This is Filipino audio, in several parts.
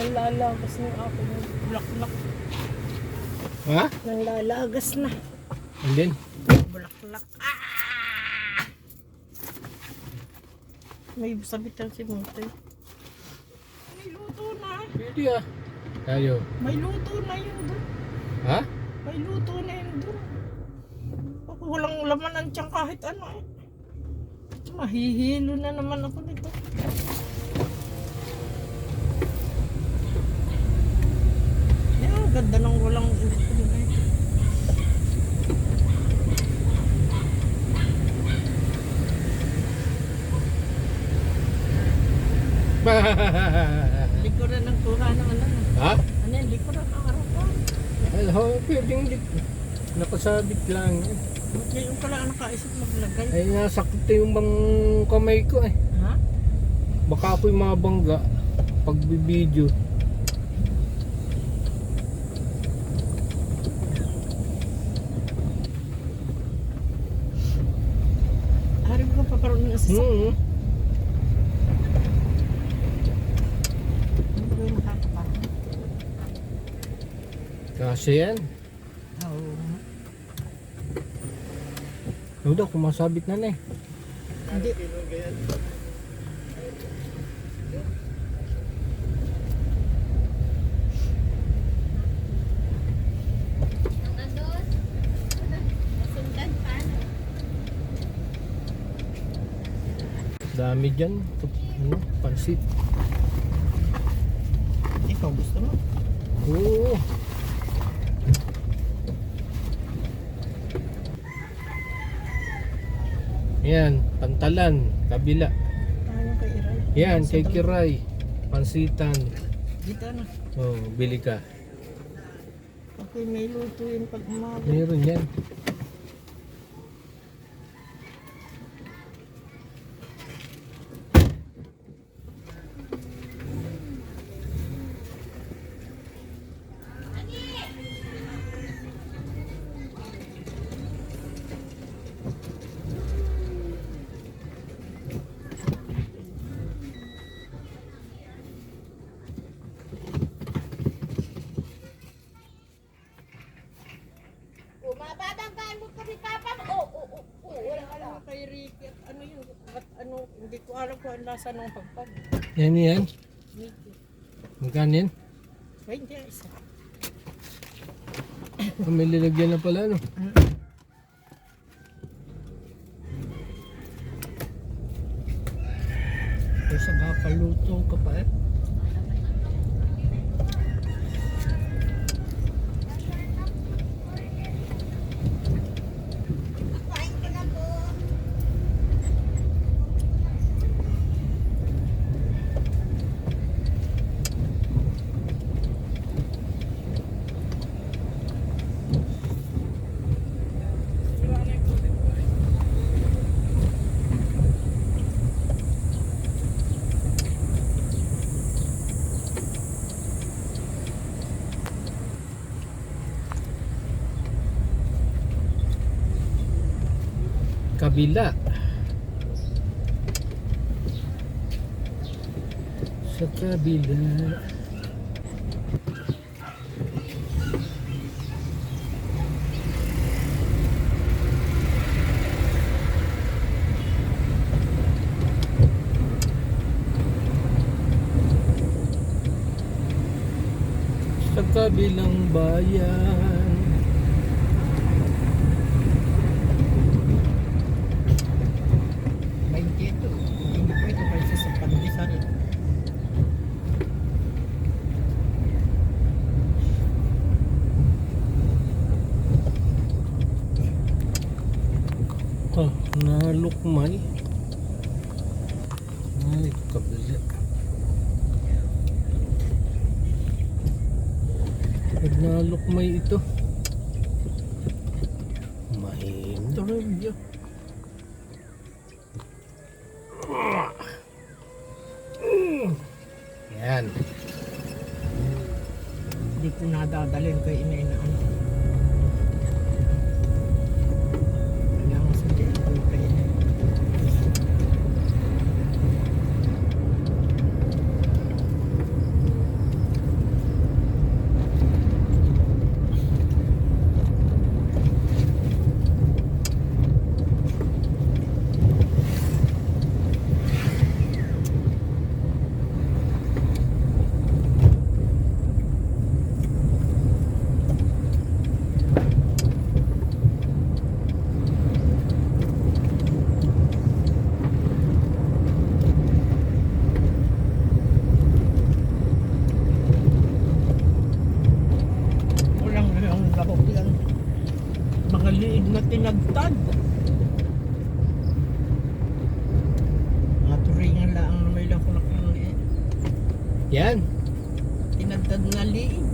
Nalalagas ng aking bulaklak. Ha? Nalalagas na. Andin? Bulaklak. Ah! May sabitan si Motoy. May luto na. Pwede ah. Tayo. May luto na yun doon. Ha? May luto na yun doon. Ako walang laman ang tiyan kahit ano eh. Mahihilo na naman ako nito. Yan ang ganda ng walang luto na ito. Likuran ng kuha ng ano. Ha? Ano yung likuran ng harapan? Ay, pwedeng nakasabit lang. Ngayon pala ang nakaisip maglagay. Ay, nasakit yung bang kamay ko eh. Ha? Baka ako'y mabangga pag bibidyo. Harap ko paparoon ng asasak. Ano ba yung nakakaparang? Kasi yan. Oo. Ano daw, kumasabit na na eh. Hindi. Dami dyan. Ano, pansit. Ikaw gusto mo? Oo. Yan, pantalan, kabila. Tayo kay Iray. Yan, kay Kiray. Pansitan. Dito na. Oh, bili ka. Okay, may luto yun pag umaga. Meron yan. Mababanggaan mo kami papa mo. Ano kay Ricky at ano yun? At ano, hindi ko alam kung ang lasa ng pagpag. Yan yan. Ricky. Magkano yan? Ay, hindi isa. Oh, may lilagyan na pala, no? Kaya sa kakaluto ka pa eh. Kain ka na po. Kabila. Sa kabila. Sa kabilang bayan. Ito. Hindi ko ito kasi sa pandesal. Ah, nalukmay. Ay, kabila. Pag nalukmay ito, mahina. Yan. Hindi ko nadadalhin kay inay na ano. Kailangan sa tiyan ko kay inay. tinadtad. Mga turingan lang na may lakulak ng Yan. tinadtad na liig.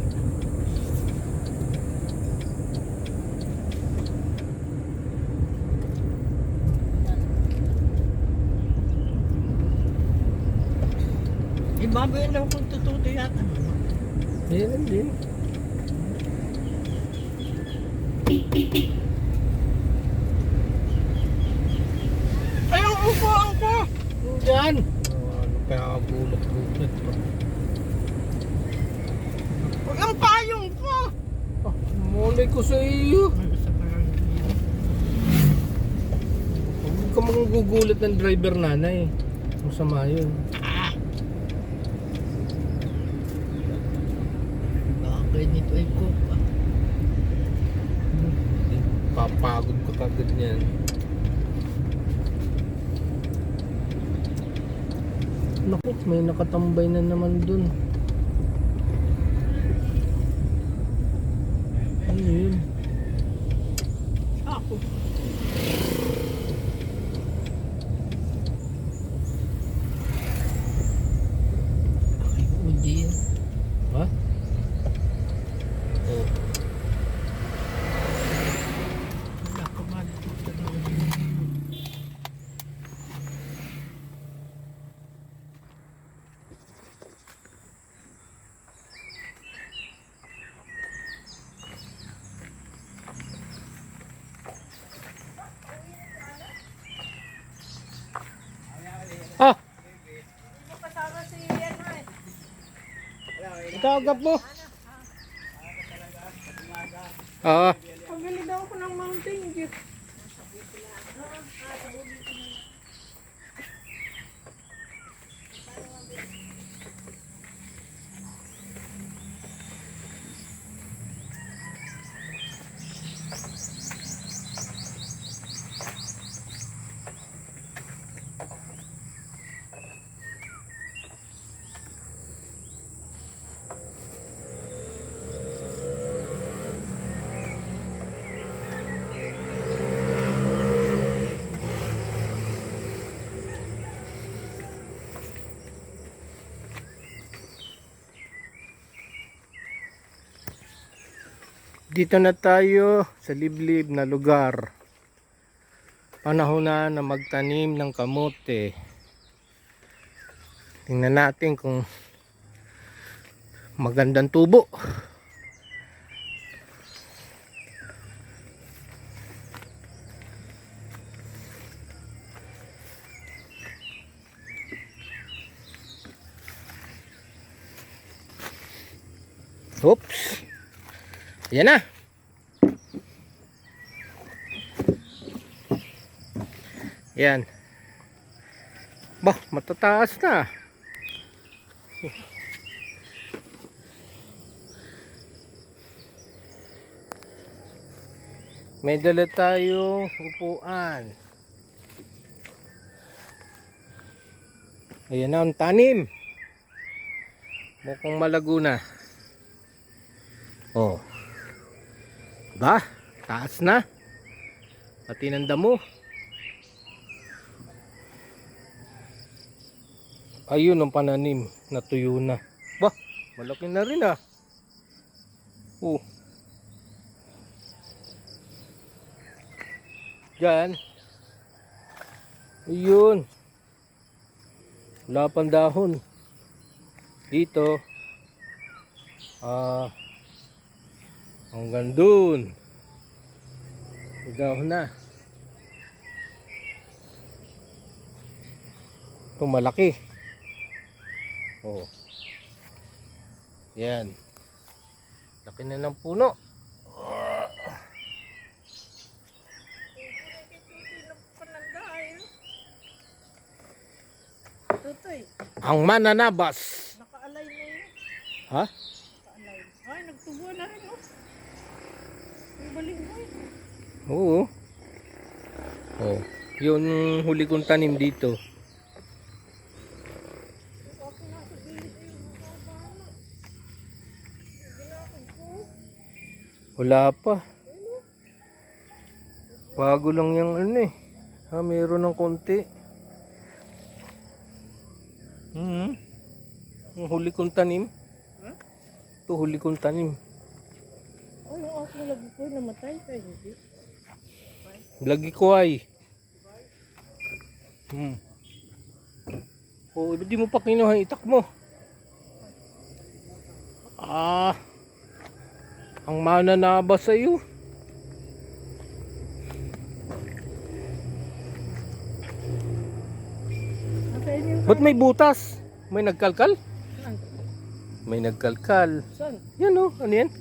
Ibabayin daw kung tututo yata. Yan din. Ay, ang upuan ko! Yan. Ano kaya bulok-bulok pa? Huwag ang payong ko! Ah, mulay ko sa iyo. Huwag ka manggugulat ng driver nanay. Masama yun. Bakit nito ay ko pa? Papagod ka kagad niyan. Naku, may nakatambay na naman dun. Ano yun? Ako. Ay, uji yan. Ha? Oh. Wala ka man. Ah! Kasama si ano eh. Itagap mo! Ah, Pabili daw ako ng Mountain Dew. dito na tayo sa liblib na lugar. Panahon na magtanim ng kamote. Tingnan natin kung magandang tubo. Oops. Ayan na. Ayan. Bah, matataas na. May dala tayong upuan. Ayan na ang tanim. Mukhang malago na. Oh. Ba? Taas na. Pati ng damo. Ayun ang pananim. Natuyo na. Ba? Malaki na rin ah. Oh. Diyan. Ayun. Wala pang dahon. Dito. Hanggang dun. Dahon na. Ito malaki. Oh. Yan. Laki na ng puno. Tutoy, Ang mananabas. naka-align na yun. Ha? Naka-align. Ay, nagtubo na rin oh. Ang baling mo eh. Oo. Oh. Yun huli kong tanim dito. Ako nasa gilid eh. Makabala. Ginakon ko. Wala pa. Bago lang yung ano eh. Meron ng konti. Yung huli kong tanim. Ito huli kong tanim. Oh, yung aking lagi ko namatay pa hindi. Lagi ko ay. Oh, di mo pa kinuha yung itak mo. Ang mananaba sa iyo. Ba't may butas? May nagkalkal? Saan? May nagkalkal. Saan? Yan oh, ano yan?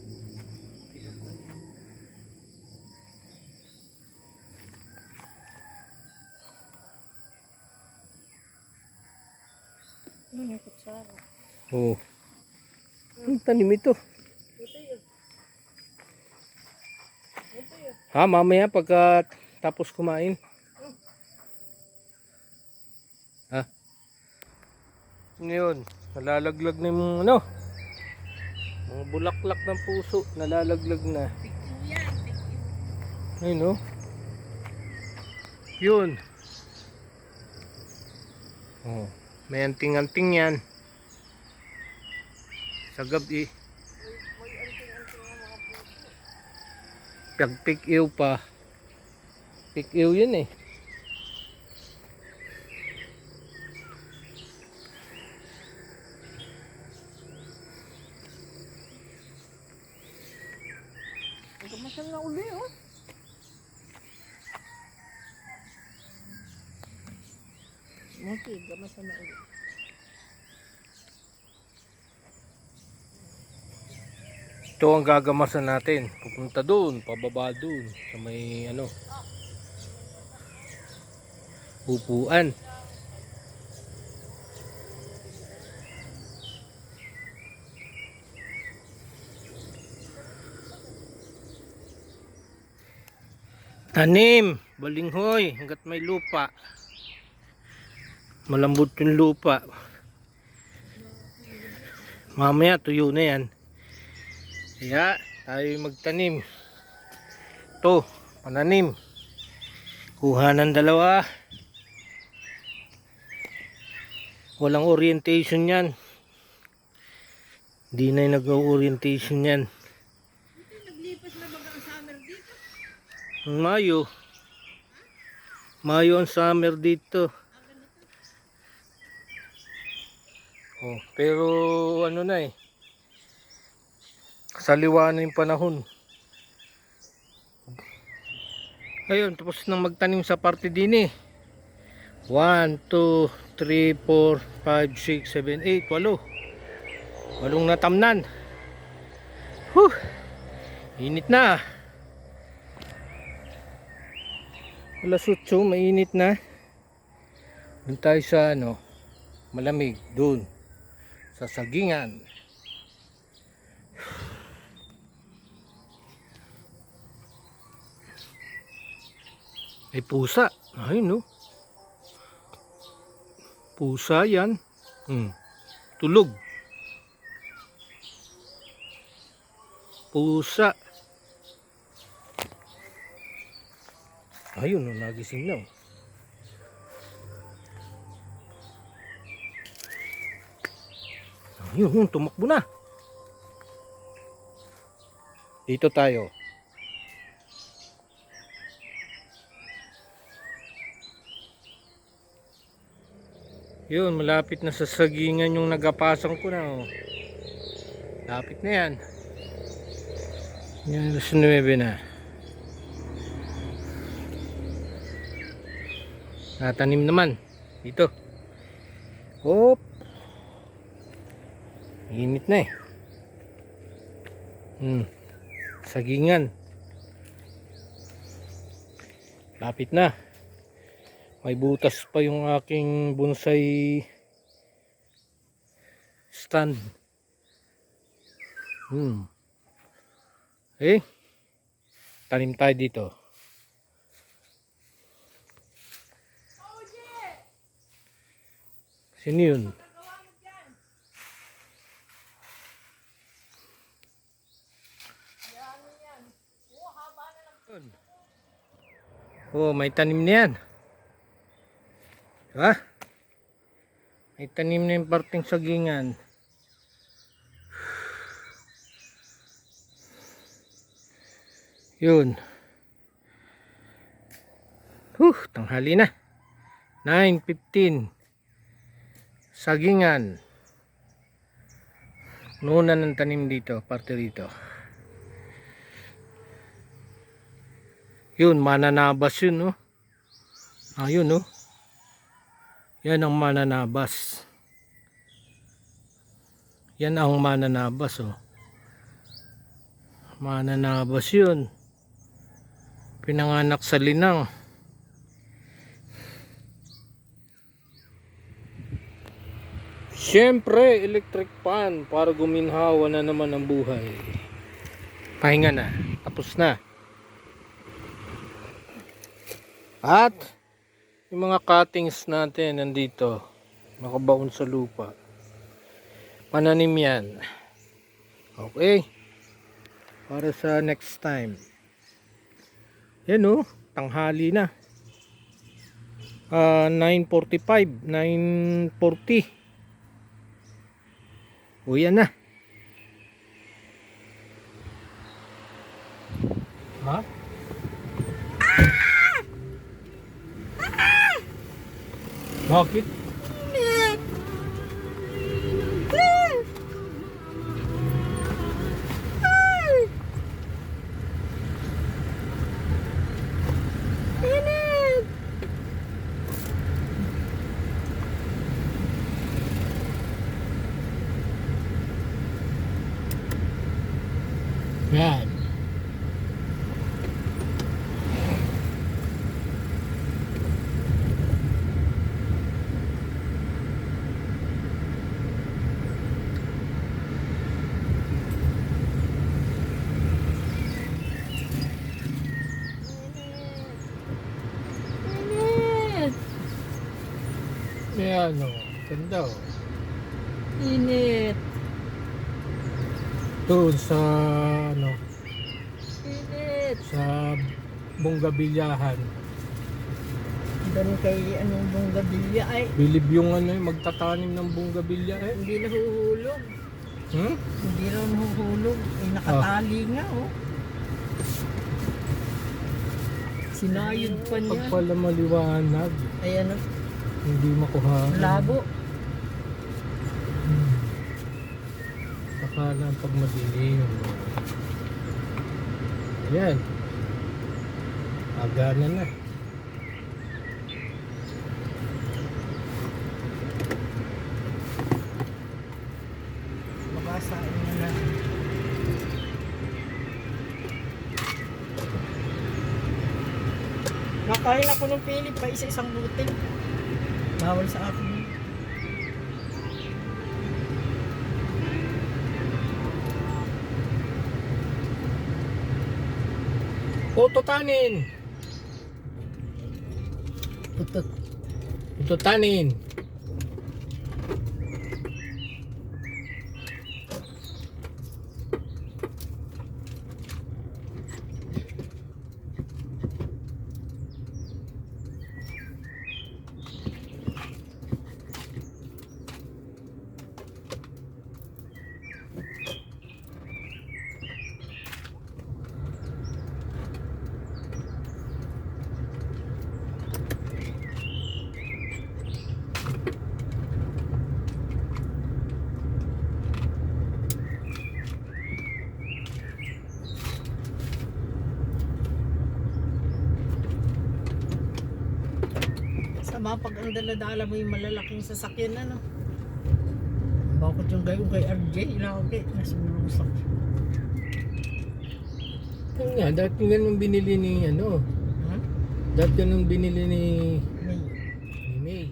Ano yung kutsara? Oh. Ang tanim ito. Ito yun. Ito yun. Mamaya pagka tapos kumain. Ngayon, nalalaglag na yung ano, mga bulaklak ng puso, nalalaglag na. Ayun oh. Yun. Oh, may anting-anting yan. Sa gabi. Pag-pick-ew pa. Pick-ew yun eh. Masal na uli, oh. Okay, gamasan na uli. Ito ang gagamasan natin. Pupunta doon, pababa doon. Sa may ano. Upuan. Tanim, balinghoy, hanggat may lupa. Malambot yung lupa. Mamaya tuyo na yan. Kaya tayo magtanim. Ito, pananim. Kuha ng dalawa. Walang orientation yan. Hindi na yung nag-orientation yan. Naglipas na baga ang summer dito. Mayo. Mayo ang summer dito. Oh, pero ano na eh. Saliwa na yung panahon. Ayun, tapos nang magtanim sa parte din eh. 1, 2, 3, 4, 5, 6, 7, 8, 8. Walong natamnan. Init na. Alas 8, mainit na. Doon tayo sa ano, malamig doon sa sagingan. Ay pusa. Ayun no. Pusa yan. Tulog. Pusa. Ayun no, nagising na. Ayun, tumakbo na. Dito tayo. Yun, malapit na sa sagingan yung nagapasang ko na. Oh. Lapit na yan. Yan, alas 9 na. Natanim naman. Dito. Hop. Init na eh. Sagingan. Lapit na. May butas pa yung aking bonsai stand. Tanim tayo dito. Sino yun? Oh, may tanim na yan. Diba? May tanim na yung parteng sagingan. Yun. Tanghali na. 9:15. Sagingan. Nuna ng tanim dito, parte dito. Yun, mananabas yun, no? Yun, no? Yan ang mananabas. Yan ang mananabas, oh. Mananabas yun. Pinanganak sa linang. Siyempre, electric fan para guminhawa na naman ang buhay. Pahinga na. Tapos na. At yung mga cuttings natin nandito. Nakabaon sa lupa. Pananim yan. Okay. Para sa next time. Yan o. Tanghali na. 9:45. 9:40. O yan na. Ha? Bakit? Yan. Yan o. Ganda o. Init. Doon sa ano, Init. sa Bonggabilyahan. Doon kay anong bonggabilya ay Bilib yung ano, magtatanim ng bonggabilya eh. hindi nahuhulog. Hmm? Hindi raw nahuhulog. Ay nakatali nga oh. Sinayod pa Pag niya. pala maliwanag, Ay ano, hindi makuha. labo. Saka lang pag madilim. Yan. Agana na. Mabasain na lang. Nakain ako ng Philip pa isa-isang butil. Bawal sa akin. Putotanin! Putot. Putotanin! Sama pag ang dala-dala mo yung malalaking sasakyan ano. Bakit yung gayon kay RJ? Ilaki. Nasa lusak. Yan nga, dati ganun binili ni ano. Ha? Dati ganun binili ni May May.